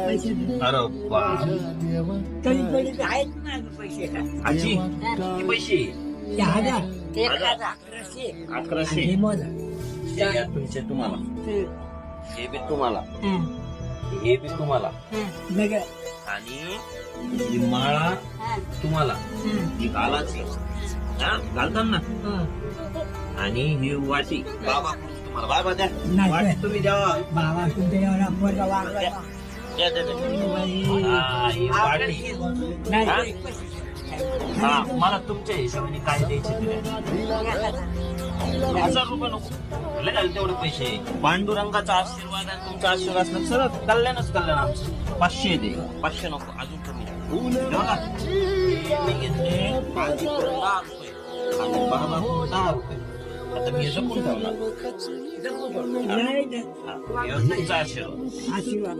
पैसे दे. अरे बा कधी कधी आहेत ना पैसे आजी किती पैसे 10,000 1000. 1100 1100 हे मोजा. हे घ्या तुमचे तुम्हाला ते, हे बी तुम्हाला हं, हे बी तुम्हाला हं, वेगळं. आणि ही माळा हं, तुम्हाला हं, ही घालाची हा घालतात ना हं. आणि ही वाटी बाबा तुम्हाला बाबा द्या नाही. वाटी तुम्ही द्या बाबा तुमच्या एवढा पोरगा वागला ना. द्या, द्या, द्या. हा, ही वाटी नाही, हा? पैसे. हा मला तुमच्या हिशोबाने काय द्यायचे ते द्या. 1000 रुपये नको लय झाले तेवढे पैसे पांडुरंगाचा आशीर्वाद आणि तुमचा आशीर्वाद असला सरळ कल्याणच कल्याण आमचं 500 दे 500 नको अजून कमी द्या बघा. मी घेतले आजी 10 रुपये आणि बाबा 10 रुपये आता मी जपून ठेवला नाही, नाही. हा, हे तुमचा आशीर्वाद आशीर्वाद